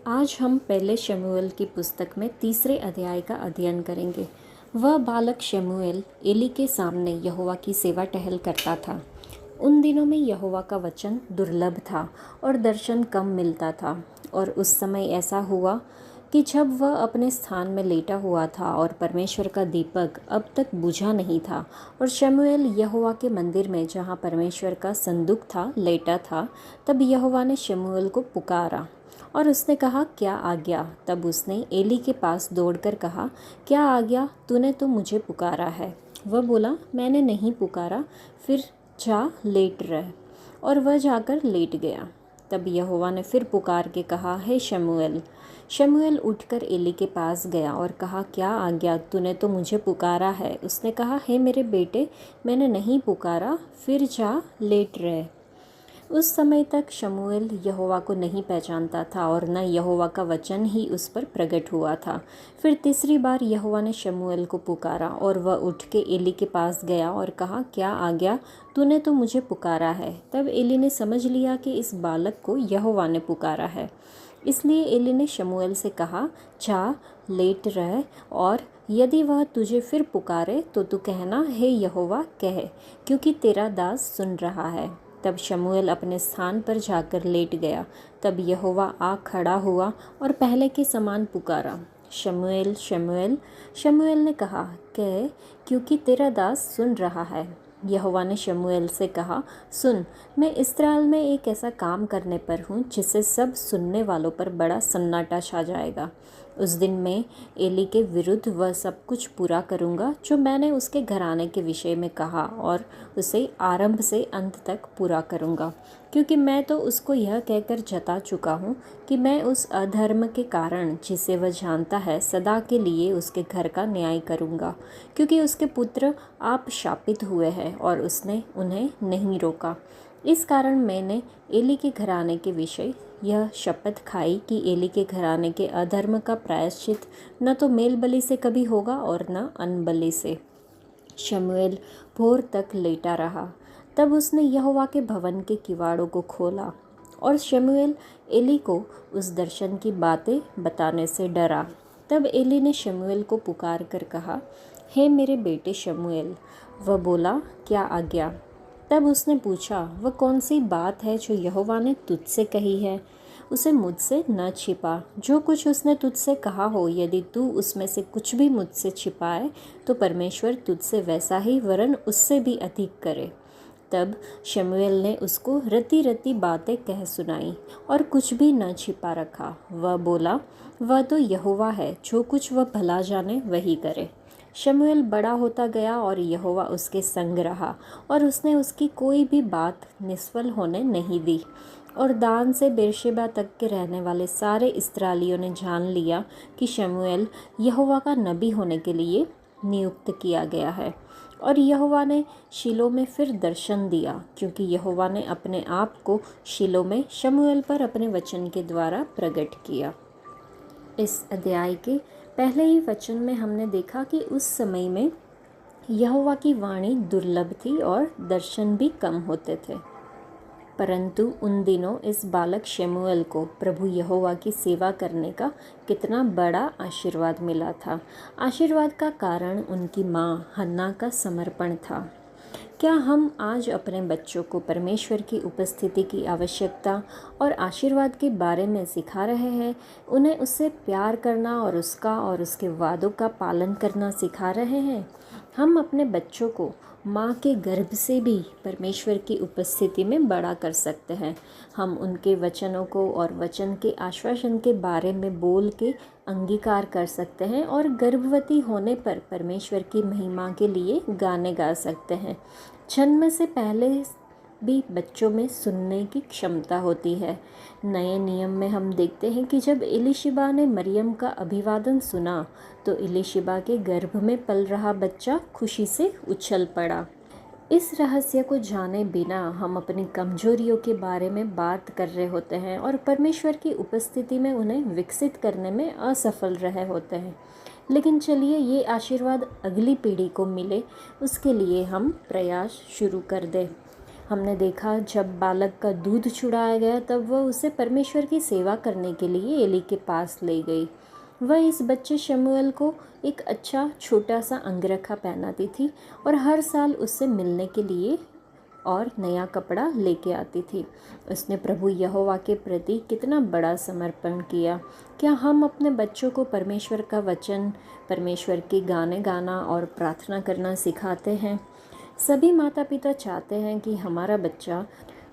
आज हम पहले शमूएल की पुस्तक में तीसरे अध्याय का अध्ययन करेंगे। वह बालक शमूएल एली के सामने यहोवा की सेवा टहल करता था। उन दिनों में यहोवा का वचन दुर्लभ था और दर्शन कम मिलता था। और उस समय ऐसा हुआ कि जब वह अपने स्थान में लेटा हुआ था और परमेश्वर का दीपक अब तक बुझा नहीं था, और शमूएल यहोवा के मंदिर में जहाँ परमेश्वर का संदूक था लेटा था, तब यहोवा ने शमूएल को पुकारा और उसने कहा, क्या आज्ञा? तब उसने एली के पास दौड़कर कहा, क्या आज्ञा? तूने तो मुझे पुकारा है। वह बोला, मैंने नहीं पुकारा, फिर जा लेट रह। और वह जाकर लेट गया। तब यहोवा ने फिर पुकार के कहा, हे शमूएल। शमूएल उठकर एली के पास गया और कहा, क्या आज्ञा? तूने तो मुझे पुकारा है। उसने कहा, हे मेरे बेटे, मैंने नहीं पुकारा, फिर जा लेट रह। उस समय तक शमूएल यहोवा को नहीं पहचानता था और न यहोवा का वचन ही उस पर प्रकट हुआ था। फिर तीसरी बार यहोवा ने शमूएल को पुकारा और वह उठ के एली के पास गया और कहा, क्या आज्ञा? तूने तो मुझे पुकारा है। तब एली ने समझ लिया कि इस बालक को यहोवा ने पुकारा है। इसलिए एली ने शमूएल से कहा, जा लेट रह, और यदि वह तुझे फिर पुकारे तो तू कहना, हे यहोवा कह, क्योंकि तेरा दास सुन रहा है। तब शमूएल अपने स्थान पर जाकर लेट गया। तब यहोवा आ खड़ा हुआ और पहले के समान पुकारा, शमूएल शमूएल। शमूएल ने कहा, कह, क्योंकि तेरा दास सुन रहा है। यहोवा ने शमूएल से कहा, सुन, मैं इस्राएल में एक ऐसा काम करने पर हूँ जिससे सब सुनने वालों पर बड़ा सन्नाटा छा जाएगा। उस दिन मैं एली के विरुद्ध वह सब कुछ पूरा करूँगा जो मैंने उसके घराने के विषय में कहा, और उसे आरंभ से अंत तक पूरा करूँगा। क्योंकि मैं तो उसको यह कहकर जता चुका हूँ कि मैं उस अधर्म के कारण जिसे वह जानता है सदा के लिए उसके घर का न्याय करूँगा। क्योंकि उसके पुत्र आप शापित हुए हैं और उसने उन्हें नहीं रोका। इस कारण मैंने एली के घराने के विषय यह शपथ खाई कि एली के घराने के अधर्म का प्रायश्चित न तो मेल बलि से कभी होगा और न अन्न बलि से। शमूएल भोर तक लेटा रहा। तब उसने यहोवा के भवन के किवाड़ों को खोला, और शमूएल एली को उस दर्शन की बातें बताने से डरा। तब एली ने शमूएल को पुकार कर कहा, हे मेरे बेटे शमूएल। वह बोला, क्या आज्ञा? तब उसने पूछा, वह कौन सी बात है जो यहोवा ने तुझसे कही है? उसे मुझसे न छिपा। जो कुछ उसने तुझसे कहा हो, यदि तू उसमें से कुछ भी मुझसे छिपाए तो परमेश्वर तुझसे वैसा ही वरन उससे भी अधिक करे। तब शमूएल ने उसको रती रती बातें कह सुनाई और कुछ भी न छिपा रखा। वह बोला, वह तो यहोवा है, जो कुछ वह भला जाने वही करे। शमूएल बड़ा होता गया और यहोवा उसके संग रहा, और उसने उसकी कोई भी बात निष्फल होने नहीं दी। और दान से बेर्शेबा तक के रहने वाले सारे इस्राएलियों ने जान लिया कि शमूएल यहोवा का नबी होने के लिए नियुक्त किया गया है। और यहोवा ने शीलो में फिर दर्शन दिया, क्योंकि यहोवा ने अपने आप को शीलो में शमूएल पर अपने वचन के द्वारा प्रकट किया। इस अध्याय के पहले ही वचन में हमने देखा कि उस समय में यहोवा की वाणी दुर्लभ थी और दर्शन भी कम होते थे। परंतु उन दिनों इस बालक शमूएल को प्रभु यहोवा की सेवा करने का कितना बड़ा आशीर्वाद मिला था। आशीर्वाद का कारण उनकी माँ हन्ना का समर्पण था। क्या हम आज अपने बच्चों को परमेश्वर की उपस्थिति की आवश्यकता और आशीर्वाद के बारे में सिखा रहे हैं? उन्हें उससे प्यार करना और उसके वादों का पालन करना सिखा रहे हैं? हम अपने बच्चों को माँ के गर्भ से भी परमेश्वर की उपस्थिति में बड़ा कर सकते हैं। हम उनके वचनों को और वचन के आश्वासन के बारे में बोल के अंगीकार कर सकते हैं, और गर्भवती होने पर परमेश्वर की महिमा के लिए गाने गा सकते हैं। जन्म से पहले भी बच्चों में सुनने की क्षमता होती है। नए नियम में हम देखते हैं कि जब एलीशिबा ने मरियम का अभिवादन सुना तो एलीशिबा के गर्भ में पल रहा बच्चा खुशी से उछल पड़ा। इस रहस्य को जाने बिना हम अपनी कमजोरियों के बारे में बात कर रहे होते हैं और परमेश्वर की उपस्थिति में उन्हें विकसित करने में असफल रहे होते हैं। लेकिन चलिए, ये आशीर्वाद अगली पीढ़ी को मिले, उसके लिए हम प्रयास शुरू कर दें। हमने देखा जब बालक का दूध छुड़ाया गया तब वह उसे परमेश्वर की सेवा करने के लिए एली के पास ले गई। वह इस बच्चे शमूएल को एक अच्छा छोटा सा अंगरखा पहनाती थी और हर साल उससे मिलने के लिए और नया कपड़ा लेके आती थी। उसने प्रभु यहोवा के प्रति कितना बड़ा समर्पण किया। क्या हम अपने बच्चों को परमेश्वर का वचन, परमेश्वर के गाने गाना और प्रार्थना करना सिखाते हैं? सभी माता पिता चाहते हैं कि हमारा बच्चा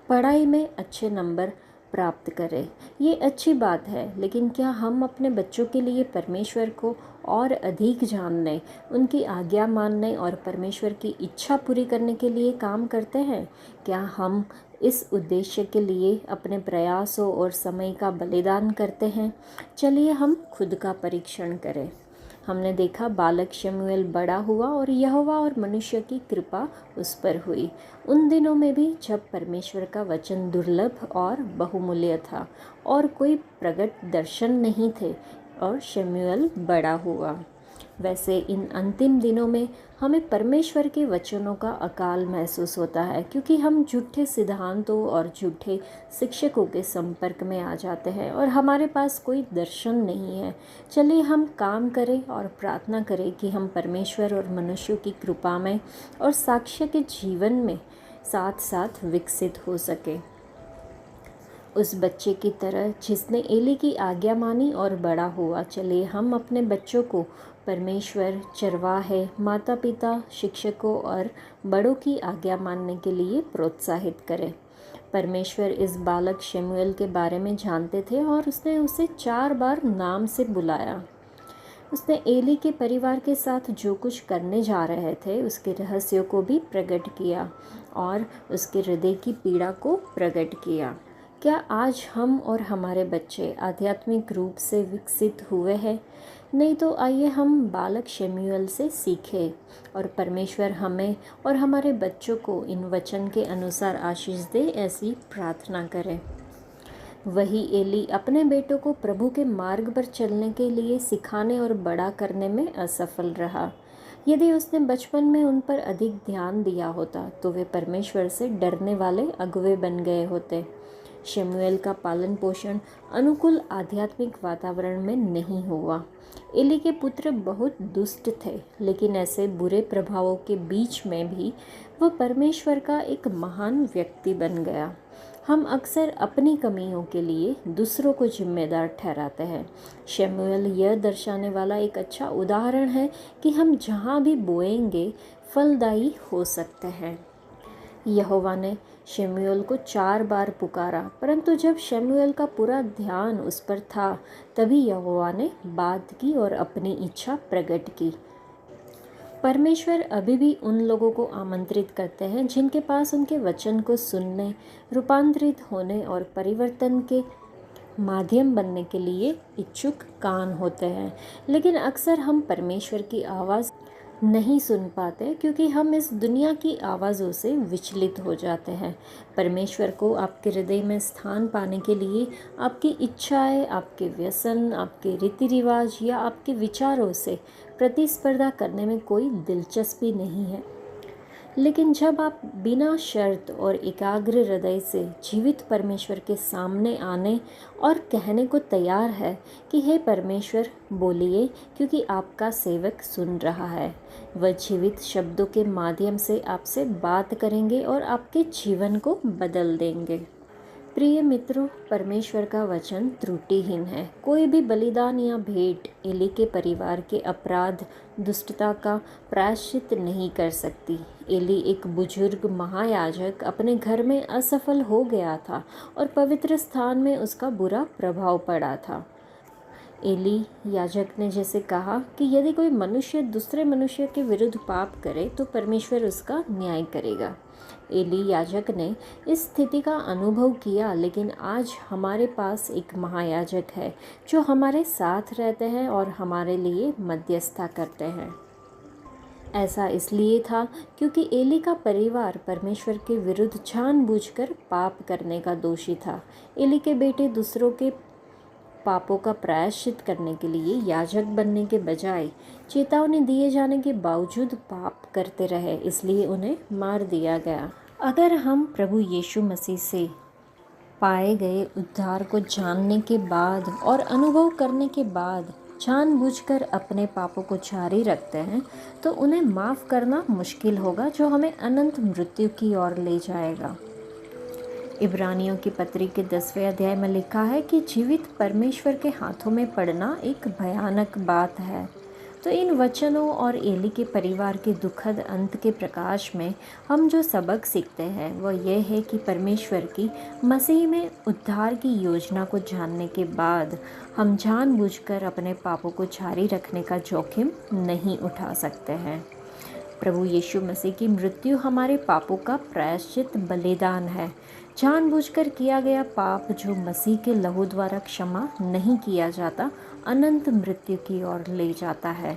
पढ़ाई में अच्छे नंबर प्राप्त करे। ये अच्छी बात है, लेकिन क्या हम अपने बच्चों के लिए परमेश्वर को और अधिक जानने, उनकी आज्ञा मानने और परमेश्वर की इच्छा पूरी करने के लिए काम करते हैं? क्या हम इस उद्देश्य के लिए अपने प्रयासों और समय का बलिदान करते हैं? चलिए हम खुद का परीक्षण करें। हमने देखा बालक शमूएल बड़ा हुआ और यहोवा और मनुष्य की कृपा उस पर हुई। उन दिनों में भी जब परमेश्वर का वचन दुर्लभ और बहुमूल्य था और कोई प्रकट दर्शन नहीं थे, और शमूएल बड़ा हुआ। वैसे इन अंतिम दिनों में हमें परमेश्वर के वचनों का अकाल महसूस होता है, क्योंकि हम झूठे सिद्धांतों और झूठे शिक्षकों के संपर्क में आ जाते हैं और हमारे पास कोई दर्शन नहीं है। चलिए हम काम करें और प्रार्थना करें कि हम परमेश्वर और मनुष्यों की कृपा में और साक्ष्य के जीवन में साथ साथ विकसित हो सके, उस बच्चे की तरह जिसने एली की आज्ञा मानी और बड़ा हुआ। चलिए हम अपने बच्चों को परमेश्वर, चरवाहे, माता पिता, शिक्षकों और बड़ों की आज्ञा मानने के लिए प्रोत्साहित करें। परमेश्वर इस बालक शमूएल के बारे में जानते थे और उसने उसे 4 बार नाम से बुलाया। उसने एली के परिवार के साथ जो कुछ करने जा रहे थे उसके रहस्यों को भी प्रकट किया और उसके हृदय की पीड़ा को प्रकट किया। क्या आज हम और हमारे बच्चे आध्यात्मिक रूप से विकसित हुए हैं? नहीं तो आइए हम बालक शमूएल से सीखें और परमेश्वर हमें और हमारे बच्चों को इन वचन के अनुसार आशीष दे, ऐसी प्रार्थना करें। वही एली अपने बेटों को प्रभु के मार्ग पर चलने के लिए सिखाने और बड़ा करने में असफल रहा। यदि उसने बचपन में उन पर अधिक ध्यान दिया होता तो वे परमेश्वर से डरने वाले अगुवे बन गए होते। शमूएल का पालन पोषण अनुकूल आध्यात्मिक वातावरण में नहीं हुआ। एली के पुत्र बहुत दुष्ट थे, लेकिन ऐसे बुरे प्रभावों के बीच में भी वह परमेश्वर का एक महान व्यक्ति बन गया। हम अक्सर अपनी कमियों के लिए दूसरों को जिम्मेदार ठहराते हैं। शमूएल यह दर्शाने वाला एक अच्छा उदाहरण है कि हम जहाँ भी बोएंगे फलदायी हो सकते हैं। यहोवा ने शमूएल को 4 बार पुकारा, परंतु जब शमूएल का पूरा ध्यान उस पर था तभी यहोवा ने बात की और अपनी इच्छा प्रकट की। परमेश्वर अभी भी उन लोगों को आमंत्रित करते हैं जिनके पास उनके वचन को सुनने, रूपांतरित होने और परिवर्तन के माध्यम बनने के लिए इच्छुक कान होते हैं। लेकिन अक्सर हम परमेश्वर की आवाज़ नहीं सुन पाते क्योंकि हम इस दुनिया की आवाज़ों से विचलित हो जाते हैं। परमेश्वर को आपके हृदय में स्थान पाने के लिए आपकी इच्छाएं, आपके व्यसन, आपके रीति रिवाज या आपके विचारों से प्रतिस्पर्धा करने में कोई दिलचस्पी नहीं है। लेकिन जब आप बिना शर्त और एकाग्र हृदय से जीवित परमेश्वर के सामने आने और कहने को तैयार है कि हे परमेश्वर बोलिए, क्योंकि आपका सेवक सुन रहा है, वह जीवित शब्दों के माध्यम से आपसे बात करेंगे और आपके जीवन को बदल देंगे। प्रिय मित्रों, परमेश्वर का वचन त्रुटिहीन है। कोई भी बलिदान या भेंट एली के परिवार के अपराध, दुष्टता का प्रायश्चित नहीं कर सकती। एली एक बुजुर्ग महायाजक अपने घर में असफल हो गया था और पवित्र स्थान में उसका बुरा प्रभाव पड़ा था। एली याजक ने जैसे कहा कि यदि कोई मनुष्य दूसरे मनुष्य के विरुद्ध पाप करे तो परमेश्वर उसका न्याय करेगा। एली याजक ने इस स्थिति का अनुभव किया, लेकिन आज हमारे पास एक महायाजक है जो हमारे साथ रहते हैं और हमारे लिए मध्यस्थता करते हैं। ऐसा इसलिए था क्योंकि एली का परिवार परमेश्वर के विरुद्ध जानबूझकर पाप करने का दोषी था। एली के बेटे दूसरों के पापों का प्रायश्चित करने के लिए याजक बनने के बजाय चेतावनी दिए जाने के बावजूद पाप करते रहे, इसलिए उन्हें मार दिया गया। अगर हम प्रभु यीशु मसीह से पाए गए उद्धार को जानने के बाद और अनुभव करने के बाद जानबूझकर अपने पापों को जारी रखते हैं, तो उन्हें माफ़ करना मुश्किल होगा, जो हमें अनंत मृत्यु की ओर ले जाएगा। इब्रानियों की पत्री के 10वें अध्याय में लिखा है कि जीवित परमेश्वर के हाथों में पड़ना एक भयानक बात है। तो इन वचनों और एली के परिवार के दुखद अंत के प्रकाश में हम जो सबक सीखते हैं वह यह है कि परमेश्वर की मसीह में उद्धार की योजना को जानने के बाद हम जानबूझकर अपने पापों को जारी रखने का जोखिम नहीं उठा सकते हैं। प्रभु यीशु मसीह की मृत्यु हमारे पापों का प्रायश्चित बलिदान है। जानबूझकर किया गया पाप जो मसीह के लहू द्वारा क्षमा नहीं किया जाता, अनंत मृत्यु की ओर ले जाता है।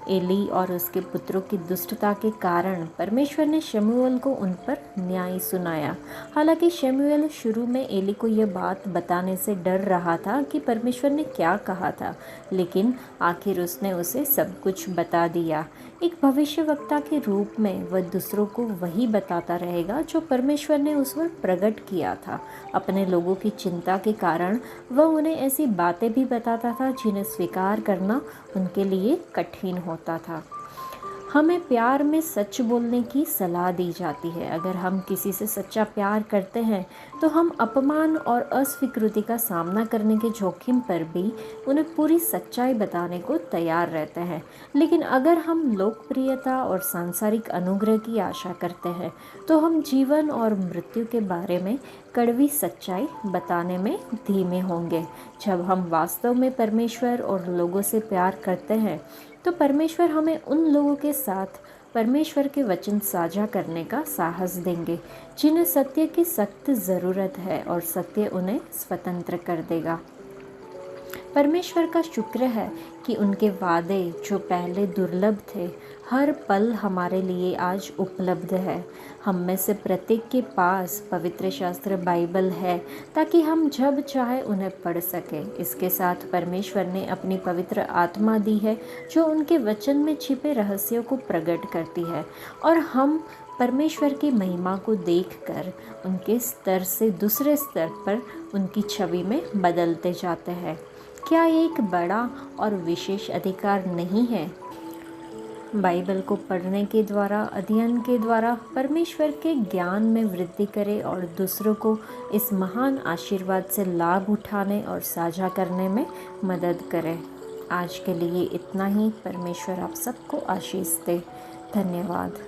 एली और उसके पुत्रों की दुष्टता के कारण परमेश्वर ने शमूएल को उन पर न्याय सुनाया। हालांकि शमूएल शुरू में एली को यह बात बताने से डर रहा था कि परमेश्वर ने क्या कहा था, लेकिन आखिर उसने उसे सब कुछ बता दिया। एक भविष्यवक्ता के रूप में वह दूसरों को वही बताता रहेगा जो परमेश्वर ने उस पर प्रकट किया था। अपने लोगों की चिंता के कारण वह उन्हें ऐसी बातें भी बताता था जिन्हें स्वीकार करना उनके लिए कठिन होता था। हमें प्यार में सच बोलने की सलाह दी जाती है। अगर हम किसी से सच्चा प्यार करते हैं तो हम अपमान और अस्वीकृति का सामना करने के जोखिम पर भी उन्हें पूरी सच्चाई बताने को तैयार रहते हैं। लेकिन अगर हम लोकप्रियता और सांसारिक अनुग्रह की आशा करते हैं तो हम जीवन और मृत्यु के बारे में कड़वी सच्चाई बताने में धीमे होंगे। जब हम वास्तव में परमेश्वर और लोगों से प्यार करते हैं तो परमेश्वर हमें उन लोगों के साथ परमेश्वर के वचन साझा करने का साहस देंगे जिन्हें सत्य की सख्त ज़रूरत है, और सत्य उन्हें स्वतंत्र कर देगा। परमेश्वर का शुक्र है कि उनके वादे जो पहले दुर्लभ थे हर पल हमारे लिए आज उपलब्ध है। हम में से प्रत्येक के पास पवित्र शास्त्र बाइबल है ताकि हम जब चाहे उन्हें पढ़ सकें। इसके साथ परमेश्वर ने अपनी पवित्र आत्मा दी है जो उनके वचन में छिपे रहस्यों को प्रकट करती है, और हम परमेश्वर की महिमा को देखकर उनके स्तर से दूसरे स्तर पर उनकी छवि में बदलते जाते हैं। क्या ये एक बड़ा और विशेष अधिकार नहीं है? बाइबल को पढ़ने के द्वारा, अध्ययन के द्वारा परमेश्वर के ज्ञान में वृद्धि करें और दूसरों को इस महान आशीर्वाद से लाभ उठाने और साझा करने में मदद करें। आज के लिए इतना ही। परमेश्वर आप सबको आशीष दे। धन्यवाद।